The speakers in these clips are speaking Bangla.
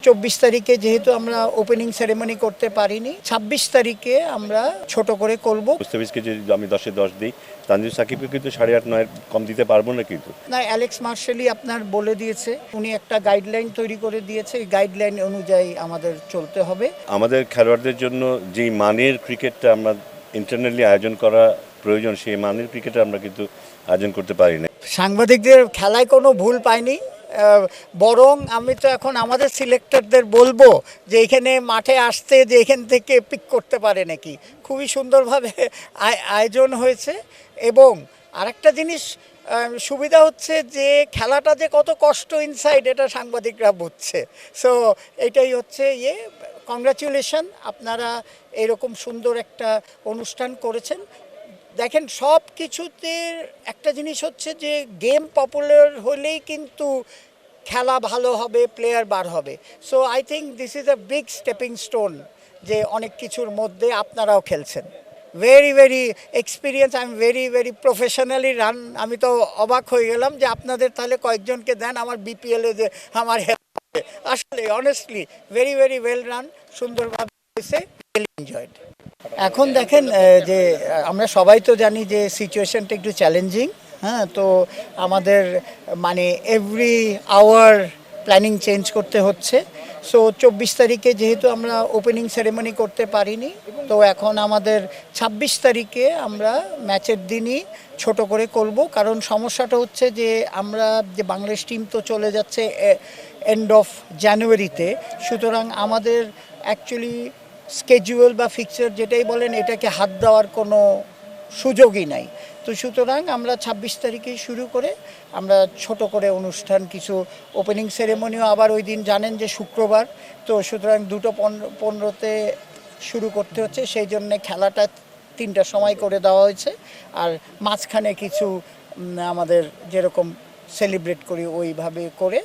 24 তারিখে যেহেতু আমরা ওপেনিং সেরেমনি করতে পারিনি, 26 তারিখে আমরা ছোট করে করব। মুস্তাফিজকে যদি আমি 10-এ 10 দিই, তানজিম সাকিবকে কিন্তু 8.5-9 কম দিতে পারবো না কিন্তু। না, অ্যালেক্স মার্শালি আপনার বলে দিয়েছে, উনি একটা গাইডলাইন তৈরি করে দিয়েছে, এই গাইডলাইন অনুযায়ী আমাদের চলতে হবে। আমাদের খেলোয়াড়দের জন্য যেই মানের ক্রিকেটটা আমরা ইন্টারন্যালি আয়োজন করা প্রয়োজন, সেই মানের ক্রিকেটটা আমরা কিন্তু আয়োজন করতে পারি না। সাংবাদিকদের খেলায় কোনো ভুল পাইনি, বরং আমি তো এখন আমাদের সিলেক্টরদের বলবো যে এখানে মাঠে আসতে, যে এখান থেকে পিক করতে পারে নাকি। খুবই সুন্দরভাবে আয়োজন হয়েছে। এবং আরেকটা জিনিস সুবিধা হচ্ছে যে খেলাটা যে কত কষ্ট ইনসাইড, এটা সাংবাদিকরা বুঝছে। সো এটাই হচ্ছে কংগ্রাচুলেশন, আপনারা এরকম সুন্দর একটা অনুষ্ঠান করেছেন। দেখেন, সব কিছুতে একটা জিনিস হচ্ছে যে গেম পপুলার হলেই কিন্তু খেলা ভালো হবে, প্লেয়ার বার হবে। So I think this is a big stepping stone, যে অনেক কিছুর মধ্যে আপনারাও খেলছেন। Very very experience, I am very very professionally run. আমি তো অবাক হয়ে গেলাম যে আপনাদের তাহলে কয়েকজনকে দেন আমার বিপিএলে, যে আমার হেল্প হবে। আসলে honestly very very well run, সুন্দরভাবে হয়েছে, এনজয়েড। এখন দেখেন যে আমরা সবাই তো জানি যে সিচুয়েশনটা একটু চ্যালেঞ্জিং। হ্যাঁ, তো আমাদের মানে এভরি আওয়ার প্ল্যানিং চেঞ্জ করতে হচ্ছে। সো 24 তারিখে যেহেতু আমরা ওপেনিং সেরেমনি করতে পারিনি, তো এখন আমাদের 26 তারিখে আমরা ম্যাচের দিনই ছোট করে করব। কারণ সমস্যাটা হচ্ছে যে আমরা যে বাংলাদেশ টিম তো চলে যাচ্ছে এন্ড অফ জানুয়ারিতে, সুতরাং আমাদের অ্যাকচুয়ালি স্কেজুয়াল বা ফিক্সচার যেটাই বলেন, এটাকে হাত দেওয়ার কোনো সুযোগই নাই। তো সুতরাং আমরা 26 তারিখে শুরু করে আমরা ছোট করে অনুষ্ঠান, কিছু ওপেনিং সেরেমনিও আবার ওই দিন জানেন যে শুক্রবার, তো সুতরাং 2:15-তে শুরু করতে হচ্ছে। সেই জন্যে খেলাটা 3টার সময় করে দেওয়া হয়েছে। আর মাঝখানে কিছু আমাদের যেরকম সেলিব্রেট করি ওইভাবে করে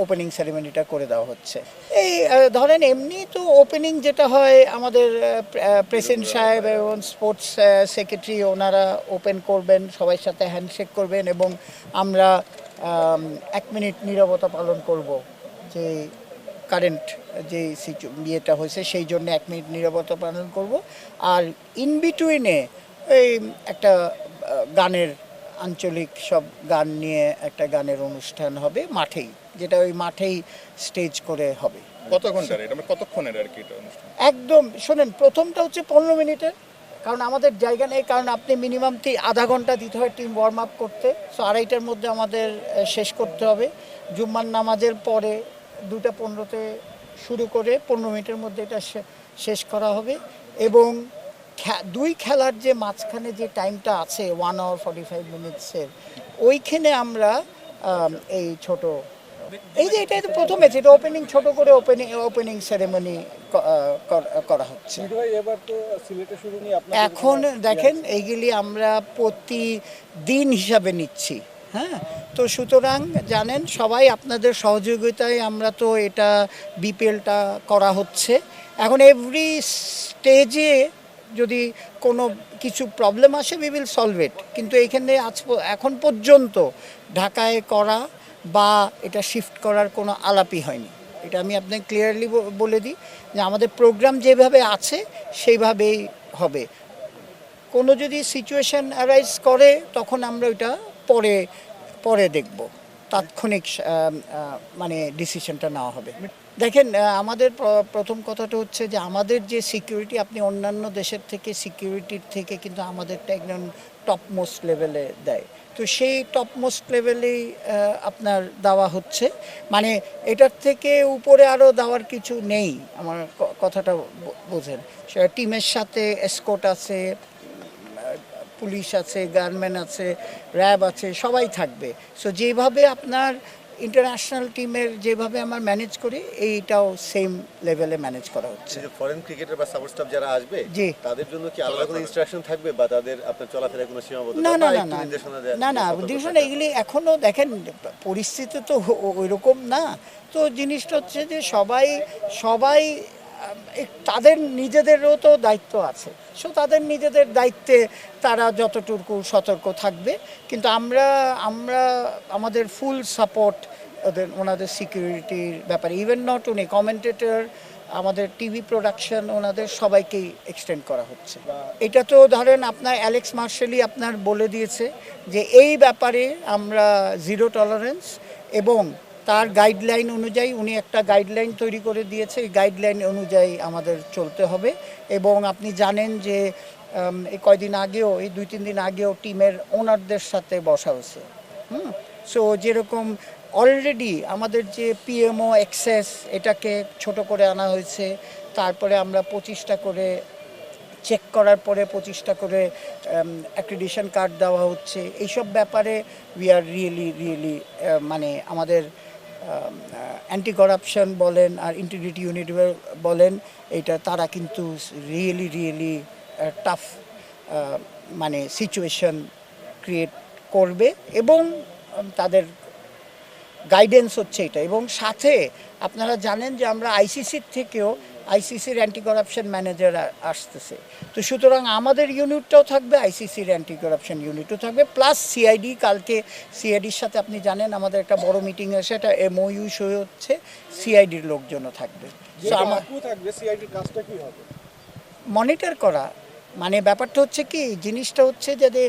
ওপেনিং সেরেমনিটা করে দেওয়া হচ্ছে। এই ধরেন এমনি তো ওপেনিং যেটা হয়, আমাদের প্রেসিডেন্ট সাহেব এবং স্পোর্টস সেক্রেটারি ওনারা ওপেন করবেন, সবার সাথে হ্যান্ডশেক করবেন, এবং আমরা 1 মিনিট নীরবতা পালন করব। যে কারেন্ট যে ইয়েটা হয়েছে সেই জন্য 1 মিনিট নীরবতা পালন করব। আর ইন বিটুইনে এই একটা গানের, আঞ্চলিক সব গান নিয়ে একটা গানের অনুষ্ঠান হবে মাঠেই, যেটা ওই মাঠেই স্টেজ করে হবে। কত ঘন্টার এটা, মানে কতক্ষণের আর কি এটা অনুষ্ঠান? একদম শোনেন, প্রথমটা হচ্ছে 15 মিনিটের, কারণ আমাদের জায়গা নেই, কারণ আপনি মিনিমাম আধা ঘন্টা দিতে হয় টিম ওয়ার্ম আপ করতে। সো 2:30টার মধ্যে আমাদের শেষ করতে হবে। জুম্মার নামাজের পরে 2:15-তে শুরু করে 15 মিনিটের মধ্যে এটা শেষ করা হবে। এবং দুই খেলার যে মাঝখানে যে টাইমটা আছে 1 hour 45 মিনিটসের, ওইখানে আমরা এই ছোট, এই যে এটা প্রথম ম্যাচ, এটা ওপেনিং ছোট করে ওপেনিং সেরেমনি করা হচ্ছে। এখন দেখেন এইগুলি আমরা প্রতিদিন হিসাবে নিচ্ছি। হ্যাঁ, তো সুতরাং জানেন সবাই, আপনাদের সহযোগিতায় আমরা তো এটা বিপিএলটা করা হচ্ছে। এখন এভরি স্টেজে যদি কোনো কিছু প্রবলেম আসে, উই উইল সলভ ইট। কিন্তু এইখানে এখন পর্যন্ত ঢাকায় করা বা এটা শিফট করার কোনো আলাপই হয়নি। এটা আমি আপনাকে ক্লিয়ারলি বলে দিই যে আমাদের প্রোগ্রাম যেভাবে আছে সেইভাবেই হবে। কোনো যদি সিচুয়েশন অ্যারাইজ করে, তখন আমরা ওইটা পরে দেখব, তাৎক্ষণিক মানে ডিসিশনটা নেওয়া হবে। দেখেন, আমাদের প্রথম কথাটা হচ্ছে যে আমাদের যে সিকিউরিটি, আপনি অন্যান্য দেশের থেকে সিকিউরিটির থেকে কিন্তু আমাদেরটা একদম টপমোস্ট লেভেলে দেয়। তো সেই টপমোস্ট লেভেলেই আপনার দেওয়া হচ্ছে, মানে এটার থেকে উপরে আরও দেওয়ার কিছু নেই। আমার কথাটা বোঝেন, টিমের সাথে এসকোর্ট আছে, পুলিশ আছে, গানম্যান আছে, র্যাব আছে, সবাই থাকবে। সো যেভাবে আপনার ইন্টারন্যাশনাল টিমের যেভাবে আমরা ম্যানেজ করি, এইটাও সেম লেভেলে ম্যানেজ করা হচ্ছে। ফরেন ক্রিকেটার বা সাপোর্ট স্টাফ যারা আসবে, জি, তাদের জন্য কি আলাদা কোনো ইনস্ট্রাকশন থাকবে বা তাদের আপনার চলাফেরার কোনো সীমাবদ্ধতা? না না না না না না নির্দেশনা এগুলি এখনও দেখেন পরিস্থিতি তো ওইরকম না। তো জিনিসটা হচ্ছে যে সবাই তাদের নিজেদেরও তো দায়িত্ব আছে। সো তাদের নিজেদের দায়িত্বে তারা যতটুকু সতর্ক থাকবে। কিন্তু আমরা আমাদের ফুল সাপোর্ট ওনাদের সিকিউরিটির ব্যাপারে, ইভেন নট উনি কমেন্টেটর, আমাদের টিভি প্রোডাকশন, ওনাদের সবাইকেই এক্সটেন্ড করা হচ্ছে। এটা তো ধরেন আপনার অ্যালেক্স মার্শালি আপনার বলে দিয়েছে যে এই ব্যাপারে আমরা জিরো টলারেন্স, এবং তার গাইডলাইন অনুযায়ী উনি একটা গাইডলাইন তৈরি করে দিয়েছে, এই গাইডলাইন অনুযায়ী আমাদের চলতে হবে। এবং আপনি জানেন যে এই কয়দিন আগেও, এই 2-3 দিন আগেও টিমের ওনারদের সাথে বসা হয়েছে। সো যেরকম অলরেডি আমাদের যে পিএমও এক্সেস, এটাকে ছোট করে আনা হয়েছে, তারপরে আমরা 25টা করে চেক করার পরে 25টা করে অ্যাক্রিডিশন কার্ড দেওয়া হচ্ছে। এইসব ব্যাপারে উই আর রিয়েলি মানে আমাদের অ্যান্টি করাপশন বলেন আর ইন্টিগ্রিটি ইউনিট বলেন, এটা তারা কিন্তু রিয়েলি টাফ মানে সিচুয়েশন ক্রিয়েট করবে, এবং তাদের গাইডেন্স হচ্ছে এটা। এবং সাথে আপনারা জানেন যে আমরা আইসিসির থেকেও, আইসিসির অ্যান্টি করাপশন ম্যানেজার আসতেছে, তো সুতরাং আমাদের ইউনিটটাও থাকবে, আইসিসির অ্যান্টি করাপশন ইউনিটও থাকবে, প্লাস সিআইডি। কালকে সিআইডির সাথে আপনি জানেন আমাদের একটা বড় মিটিং হয়েছে, এটা এমওইউ সই হচ্ছে, সিআইডির লোকজনও থাকবে। সো আমার মনিটর করা, মানে ব্যাপারটা হচ্ছে কি, জিনিসটা হচ্ছে যাতে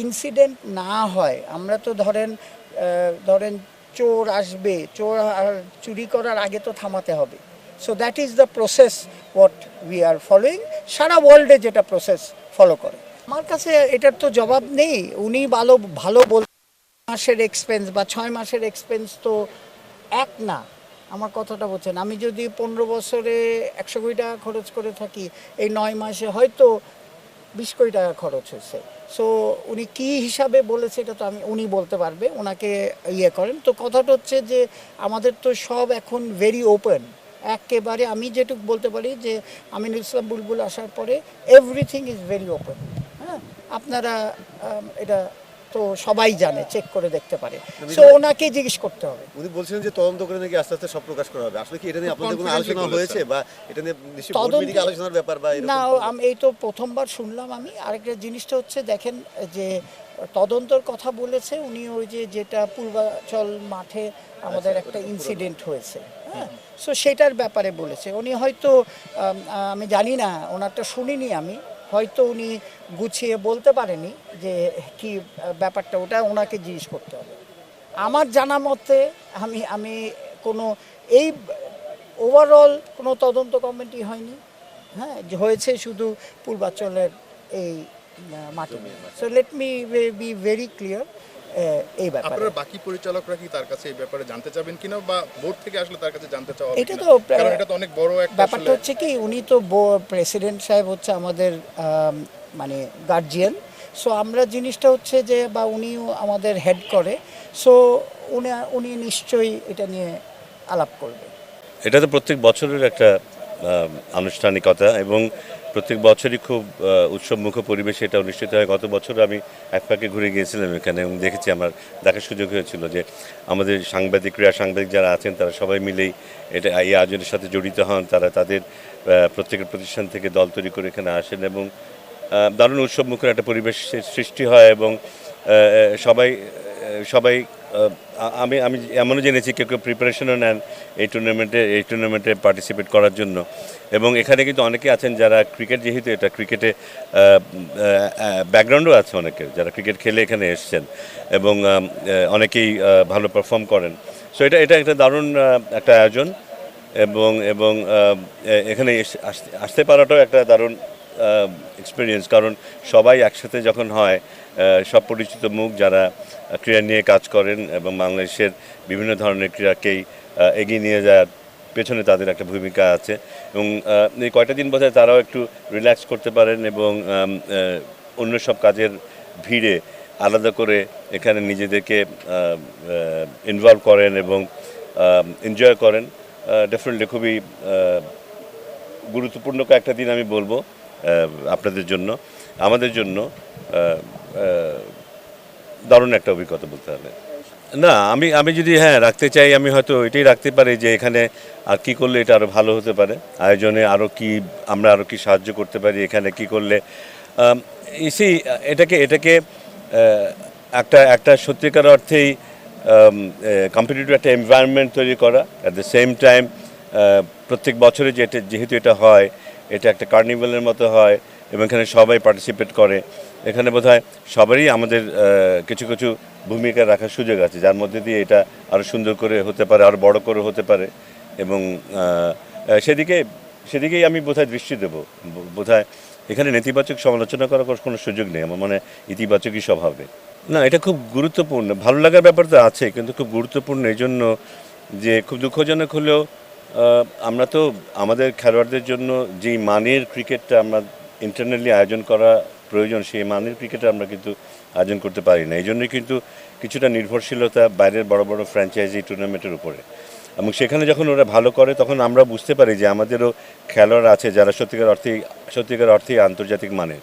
ইনসিডেন্ট না হয়। আমরা তো ধরেন চোর আসবে, চোর চুরি করার আগে তো থামাতে হবে। So that is the process what we are following, সারা ওয়ার্ল্ডে যেটা প্রসেস ফলো করে। আমার কাছে এটার তো জবাব নেই, উনি ভালো বল, মাসের এক্সপেন্স বা 6 মাসের এক্সপেন্স তো এক না। আমার কথাটা বলছেন, আমি যদি 15 বছরে 100 কোটি টাকা খরচ করে থাকি, এই 9 মাসে হয়তো 20 কোটি টাকা খরচ হয়েছে। সো উনি কী হিসাবে বলেছে এটা তো উনি বলতে পারবে, ওনাকে করেন। তো কথাটা হচ্ছে যে আমাদের তো সব এখন ভেরি ওপেন, একেবারে আমি যেটুকু বলতে পারি যে আমিনুল ইসলাম বুলবুল আসার পরে এভরিথিং ইজ ভেরি ওপেন। হ্যাঁ, আপনারা এটা তো সবাই জানে, চেক করে দেখতে পারে। সো ওনাকে জিজ্ঞেস করতে হবে। উনি বলছিলেন যে তদন্ত করে নাকি আস্তে আস্তে সব প্রকাশ করা হবে। আসলে কি এটা নিয়ে আপনাদের কোনো আলোচনা হয়েছে, বা এটা নিয়ে নিশ্চয়ই বোর্ড মিটিং আলোচনার ব্যাপার, বা না, এই তো প্রথমবার শুনলাম আমি। আরেকটা জিনিসটা হচ্ছে দেখেন যে তদন্তর কথা বলেছে উনি, ওই যেটা পূর্বাচল মাঠে আমাদের একটা ইনসিডেন্ট হয়েছে, হ্যাঁ, সো সেটার ব্যাপারে বলেছে উনি। হয়তো আমি জানি না, ওনারটা শুনিনি আমি, হয়তো উনি গুছিয়ে বলতে পারেনি যে কি ব্যাপারটা, ওটা ওনাকে জিজ্ঞেস করতে হবে। আমার জানা মতে আমি কোনো এই ওভারঅল কোনো তদন্ত কমিটি হয়নি, হ্যাঁ, যে হয়েছে শুধু পূর্বাচলের এই মাটি। So let me be very clear এই ব্যাপারে। আপনারা বাকি পরিচালকরা কি তার কাছে এই ব্যাপারে জানতে চাবেন কিনা, বা বোর্ড থেকে আসলে তার কাছে জানতে চাওয়া হবে এটা কিনা? তো কারণ এটা তো অনেক বড় একটা ব্যাপারটা হচ্ছে কি, উনি তো প্রেসিডেন্ট সাহেব হচ্ছে আমাদের মানে গার্জিয়ান। সো আমরা জিনিসটা হচ্ছে যে, বা উনিও আমাদের হেড করে, সো উনি নিশ্চয়ই এটা নিয়ে আলাপ করবে। এটা তো প্রত্যেক বছরের একটা আনুষ্ঠানিকতা, এবং প্রত্যেক বছরই খুব উৎসবমুখ পরিবেশে এটা অনুষ্ঠিত হয়। গত বছর আমি এক পাকে ঘুরে গিয়েছিলাম এখানে, এবং দেখেছি, আমার দেখার সুযোগ হয়েছিল যে আমাদের ক্রীড়া সাংবাদিক যারা আছেন তারা সবাই মিলেই এটা এই আয়োজনের সাথে জড়িত হন। তারা তাদের প্রত্যেকের প্রতিষ্ঠান থেকে দল তৈরি করে এখানে আসেন, এবং দারুণ উৎসবমুখের একটা পরিবেশের সৃষ্টি হয়। এবং সবাই আমি এমনও জেনেছি কেউ প্রিপারেশনও নেন এই টুর্নামেন্টে পার্টিসিপেট করার জন্য। এবং এখানে কিন্তু অনেকে আছেন যারা ক্রিকেট, যেহেতু এটা ক্রিকেটে ব্যাকগ্রাউন্ডও আছে অনেকের, যারা ক্রিকেট খেলে এখানে এসছেন, এবং অনেকেই ভালো পারফর্ম করেন। সো এটা একটা দারুণ একটা আয়োজন, এবং এখানে আসতে পারাটাও একটা দারুণ এক্সপিরিয়েন্স। কারণ সবাই একসাথে যখন হয়, সব পরিচিত মুখ যারা ক্রীড়া নিয়ে কাজ করেন এবং বাংলাদেশের বিভিন্ন ধরনের ক্রীড়াকেই এগিয়ে নিয়ে যাওয়ার পেছনে তাদের একটা ভূমিকা আছে। এবং এই কয়টা দিন বোধহয় তারাও একটু রিল্যাক্স করতে পারেন, এবং অন্য সব কাজের ভিড়ে আলাদা করে এখানে নিজেদেরকে ইনভলভ করেন এবং এনজয় করেন। ডেফিনেটলি খুবই গুরুত্বপূর্ণ কয়েকটা দিন আমি বলবো আপনাদের জন্য, আমাদের জন্য দারুণ একটা অভিজ্ঞতা বলতে হবে। না, আমি যদি রাখতে চাই, আমি হয়তো এটাই রাখতে পারি যে এখানে আর কি করলে এটা আরও ভালো হতে পারে, আয়োজনে আমরা আরও কি সাহায্য করতে পারি, এখানে কি করলে এটাকে একটা সত্যিকার অর্থেই কম্পিটিটিভ একটা এনভায়রনমেন্ট তৈরি করা, অ্যাট দ্য সেম টাইম প্রত্যেক বছরে যেহেতু এটা হয়, এটা একটা কার্নিভালের মতো হয় এবং এখানে সবাই পার্টিসিপেট করে। এখানে বোধহয় সবারই আমাদের কিছু কিছু ভূমিকা রাখার সুযোগ আছে, যার মধ্যে দিয়ে এটা আরও সুন্দর করে হতে পারে, আরও বড় করে হতে পারে এবং সেদিকেই আমি বোধহয় দৃষ্টি দেবো। বোধহয় এখানে নেতিবাচক সমালোচনা করার কোনো সুযোগ নেই, আমার মনে হয় ইতিবাচকই সব হবে। না, এটা খুব গুরুত্বপূর্ণ, ভালো লাগার ব্যাপার তো আছে, কিন্তু খুব গুরুত্বপূর্ণ এই জন্য যে খুব দুঃখজনক হলেও আমরা তো আমাদের খেলোয়াড়দের জন্য যেই মানের ক্রিকেটটা আমরা ইন্টারনালি আয়োজন করা প্রয়োজন, সেই মানের ক্রিকেটে আমরা কিন্তু আয়োজন করতে পারি না। এই জন্যই কিন্তু কিছুটা নির্ভরশীলতা বাইরের বড় বড় ফ্র্যাঞ্চাইজি টুর্নামেন্টের উপরে, এবং সেখানে যখন ওরা ভালো করে তখন আমরা বুঝতে পারি যে আমাদেরও খেলোয়াড় আছে যারা সত্যিকার অর্থেই আন্তর্জাতিক মানের।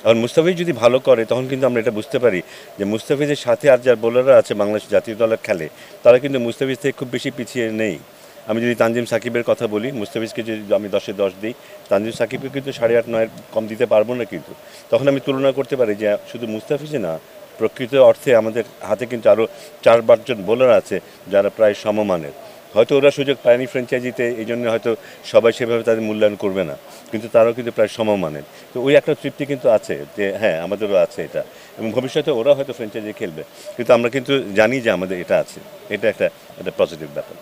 এখন মুস্তাফিজ যদি ভালো করে তখন কিন্তু আমরা এটা বুঝতে পারি যে মুস্তাফিজের সাথে আর যার বোলাররা আছে বাংলাদেশ জাতীয় দলের খেলে, তারা কিন্তু মুস্তাফিজ থেকে খুব বেশি পিছিয়ে নেই। আমি যদি তানজিম সাকিবের কথা বলি, মুস্তাফিজকে যদি আমি 10-এ 10 দিই, তানজিম সাকিবকে কিন্তু 8.5-9 কম দিতে পারবো না। কিন্তু তখন আমি তুলনা করতে পারি যে শুধু মুস্তাফিজে না, প্রকৃত অর্থে আমাদের হাতে কিন্তু আরও 4-5 জন বোলার আছে যারা প্রায় সমমানের। হয়তো ওরা সুযোগ পায়নি ফ্র্যাঞ্চাইজিতে, এই জন্য হয়তো সবাই সেভাবে তাদের মূল্যায়ন করবে না, কিন্তু তারাও কিন্তু প্রায় সমমানের। তো ওই একটা তৃপ্তি কিন্তু আছে যে হ্যাঁ আমাদেরও আছে এটা, এবং ভবিষ্যতে ওরা হয়তো ফ্র্যাঞ্চাইজি খেলবে, কিন্তু আমরা কিন্তু জানি যে আমাদের এটা আছে। এটা একটা পজিটিভ ব্যাপার।